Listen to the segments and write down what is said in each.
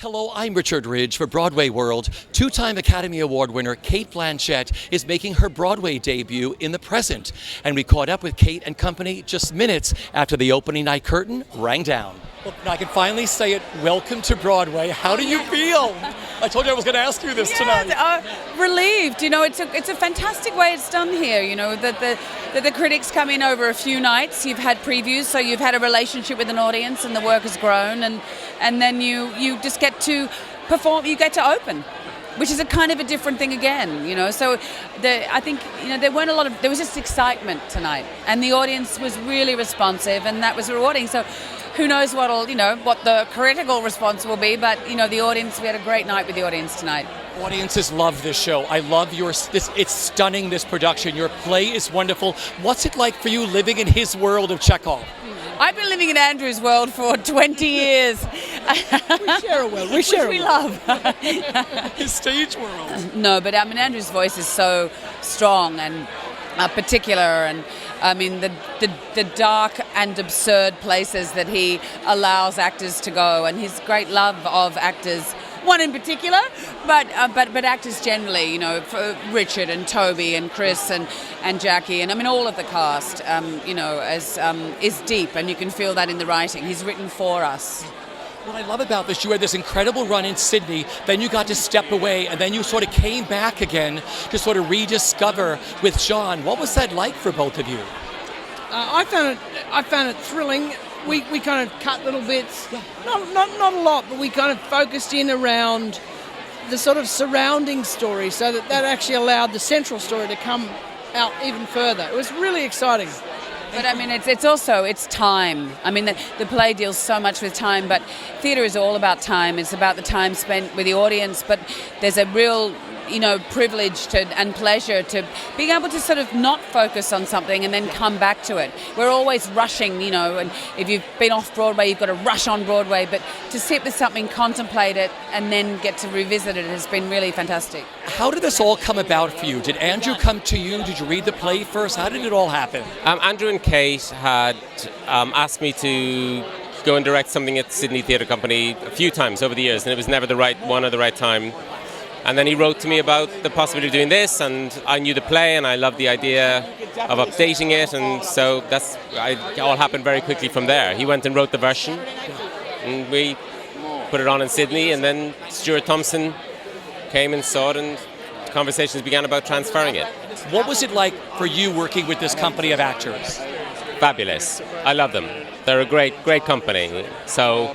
Hello, I'm Richard Ridge for BroadwayWorld. Two-time Academy Award winner Cate Blanchett is making her Broadway debut in The Present. And we caught up with Cate and company just minutes after the opening night curtain rang down. Well, now I can finally say it. Welcome to Broadway. How do you feel? I told you I was going to ask you this tonight. Relieved. You know, it's a fantastic way it's done here. You know, that the critics come in over a few nights. You've had previews, so you've had a relationship with an audience, and the work has grown, and then you just get to perform. You get to open, which is a kind of a different thing again. You know, so I think there was just excitement tonight, and the audience was really responsive, and that was rewarding. So. Who knows what the critical response will be, but the audience, we had a great night with the audience tonight. Audiences love this show. I love it's stunning, this production. Your play is wonderful. What's it like for you living in his world of Chekhov? I've been living in Andrew's world for 20 years. We share a world. We love. His stage world. No, but I mean, Andrew's voice is so strong and particular, and I mean the dark and absurd places that he allows actors to go, and his great love of actors, one in particular, but actors generally, for Richard and Toby and Chris and Jackie, and I mean all of the cast, is deep, and you can feel that in the writing. He's written for us. What I love about this, you had this incredible run in Sydney, then you got to step away, and then you sort of came back again to sort of rediscover with Sean. What was that like for both of you? I found it thrilling. We kind of cut little bits, not a lot, but we kind of focused in around the sort of surrounding story, so that actually allowed the central story to come out even further. It was really exciting. But I mean, it's time. I mean, the play deals so much with time, but theatre is all about time. It's about the time spent with the audience, but there's a real, privilege and pleasure to being able to sort of not focus on something and then come back to it. We're always rushing, and if you've been off Broadway, you've got to rush on Broadway, but to sit with something, contemplate it, and then get to revisit it has been really fantastic. How did this all come about for you? Did Andrew come to you? Did you read the play first? How did it all happen? Andrew and Cate had asked me to go and direct something at Sydney Theatre Company a few times over the years, and it was never the right one or the right time. And then he wrote to me about the possibility of doing this, and I knew the play, and I loved the idea of updating it, and so it all happened very quickly from there. He went and wrote the version, and we put it on in Sydney, and then Stuart Thompson came and saw it, and conversations began about transferring it. What was it like for you working with this company of actors? Fabulous. I love them. They're a great company. So,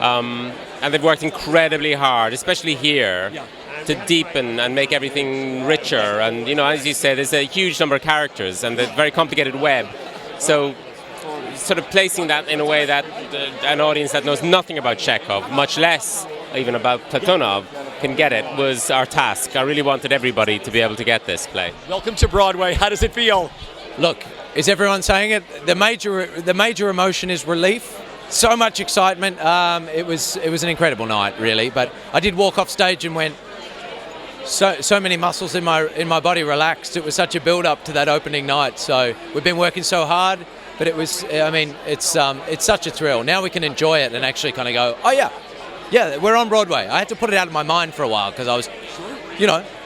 and they've worked incredibly hard, especially here, to deepen and make everything richer. And, as you say, there's a huge number of characters and a very complicated web. So, sort of placing that in a way that an audience that knows nothing about Chekhov, much less even about Platonov, can get it, was our task. I really wanted everybody to be able to get this play. Welcome to Broadway. How does it feel? Look, is everyone saying it? The major emotion is relief. So much excitement. It was an incredible night, really. But I did walk off stage and went, so many muscles in my body relaxed. It was such a build up to that opening night. So we've been working so hard, but it was. I mean, it's such a thrill. Now we can enjoy it and actually kind of go, oh yeah, we're on Broadway. I had to put it out of my mind for a while because I was,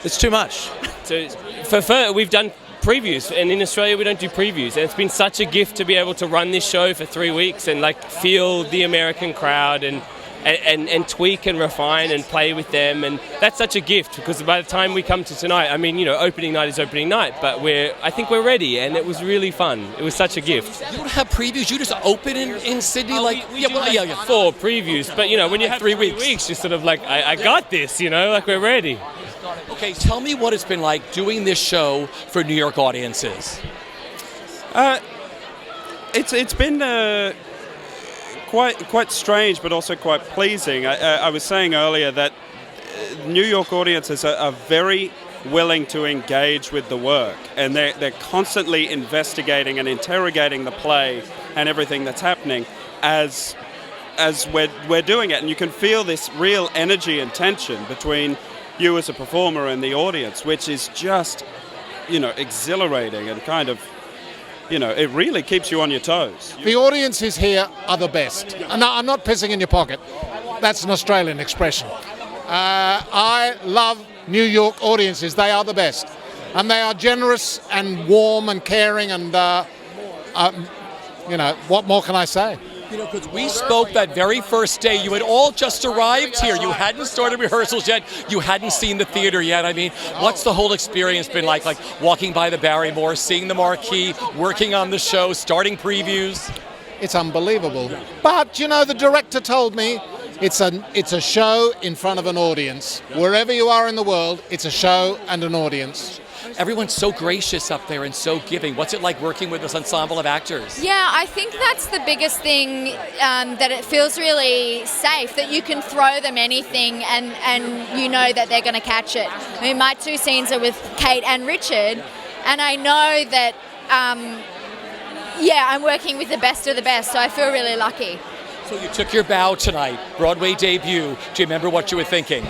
it's too much. So we've done previews, and in Australia we don't do previews, and it's been such a gift to be able to run this show for 3 weeks and feel the American crowd and tweak and refine and play with them, and that's such a gift because by the time we come to tonight, I mean, opening night is opening night, but I think we're ready, and it was really fun. It was such a gift. You don't have previews, you just open in Sydney we 4 previews, but when you have 3 weeks, you're sort of like, I got this, we're ready. Okay, tell me what it's been like doing this show for New York audiences. It's been quite strange, but also quite pleasing. I was saying earlier that New York audiences are very willing to engage with the work, and they're constantly investigating and interrogating the play and everything that's happening as we're doing it, and you can feel this real energy and tension between you as a performer and the audience, which is just, exhilarating and kind of, it really keeps you on your toes. The audiences here are the best. I'm not pissing in your pocket. that's an Australian expression. I love New York audiences. They are the best. And they are generous and warm and caring and, what more can I say? Because we spoke that very first day. You had all just arrived here. You hadn't started rehearsals yet. You hadn't seen the theater yet. I mean, what's the whole experience been like walking by the Barrymore, seeing the marquee, working on the show, starting previews? It's unbelievable. But, the director told me it's a show in front of an audience. Wherever you are in the world, it's a show and an audience. Everyone's so gracious up there and so giving. What's it like working with this ensemble of actors? Yeah, I think that's the biggest thing, that it feels really safe, that you can throw them anything and you know that they're going to catch it. I mean, my 2 scenes are with Cate and Richard, and I know that, I'm working with the best of the best, so I feel really lucky. So you took your bow tonight, Broadway debut. Do you remember what you were thinking?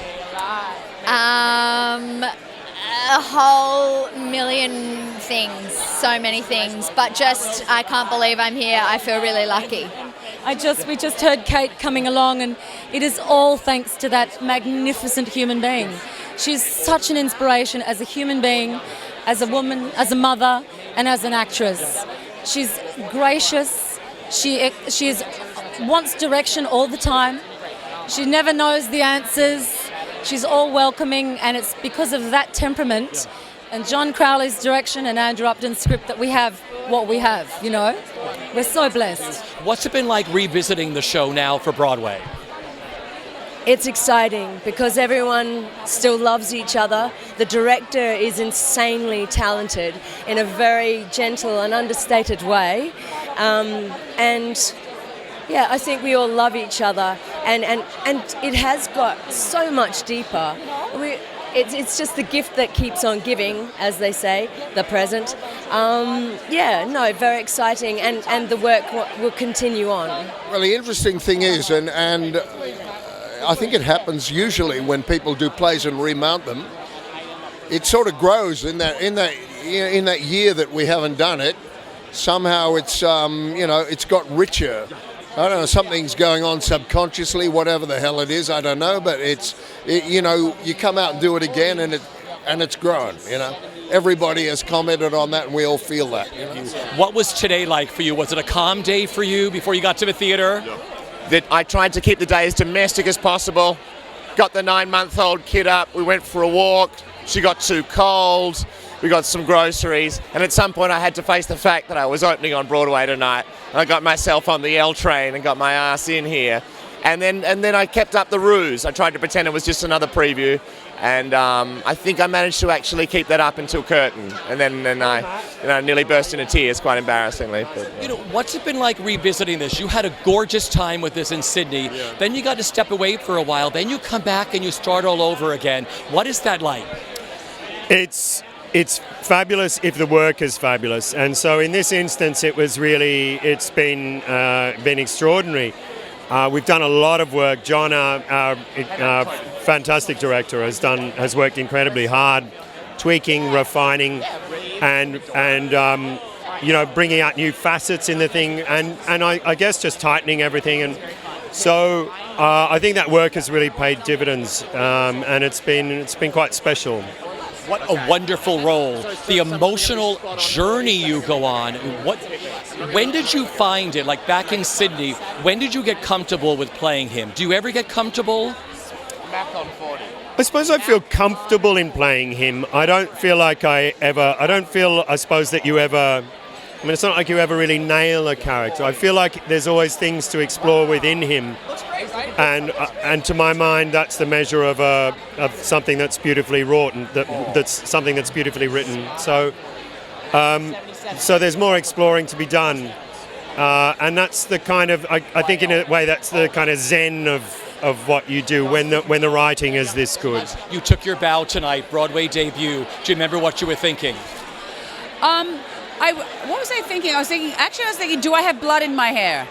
A whole million things, so many things, but just I can't believe I'm here. I feel really lucky. We just heard Cate coming along, and it is all thanks to that magnificent human being. She's such an inspiration as a human being, as a woman, as a mother, and as an actress. She's gracious. She wants direction all the time. She never knows the answers. She's all welcoming, and it's because of that temperament and John Crowley's direction and Andrew Upton's script that we have what we have, We're so blessed. What's it been like revisiting the show now for Broadway? It's exciting because everyone still loves each other. The director is insanely talented in a very gentle and understated way. I think we all love each other, and it has got so much deeper. It's just the gift that keeps on giving, as they say, the present. Very exciting, and the work will continue on. Well, the interesting thing is, and I think it happens usually when people do plays and remount them, it sort of grows in that year that we haven't done it. Somehow it's it's got richer. I don't know, something's going on subconsciously, whatever the hell it is, I don't know, but you come out and do it again and it's grown, Everybody has commented on that and we all feel that. What was today like for you? Was it a calm day for you before you got to the theater? That I tried to keep the day as domestic as possible. Got the 9-month-old kid up, we went for a walk, she got too cold, we got some groceries, and at some point I had to face the fact that I was opening on Broadway tonight. I got myself on the L train and got my ass in here. And then I kept up the ruse. I tried to pretend it was just another preview, and I think I managed to actually keep that up until curtain. And then I nearly burst into tears, quite embarrassingly. But, what's it been like revisiting this? You had a gorgeous time with this in Sydney. Yeah. Then you got to step away for a while. Then you come back and you start all over again. What is that like? It's fabulous if the work is fabulous, and so in this instance it's been extraordinary. We've done a lot of work. John, our fantastic director, has worked incredibly hard, tweaking, refining, and bringing out new facets in the thing, and I guess just tightening everything. And so I think that work has really paid dividends, and it's been quite special. What a wonderful role. The emotional journey you go on. When did you find it, like back in Sydney, when did you get comfortable with playing him? Do you ever get comfortable? I suppose I feel comfortable in playing him. I suppose that you ever, it's not like you ever really nail a character. I feel like there's always things to explore within him. And to my mind, that's the measure of something that's beautifully wrought and that's something that's beautifully written. So there's more exploring to be done, and that's the kind of I think in a way that's the kind of zen of what you do when the writing is this good. You took your bow tonight, Broadway debut. Do you remember what you were thinking? What was I thinking? I was thinking, do I have blood in my hair?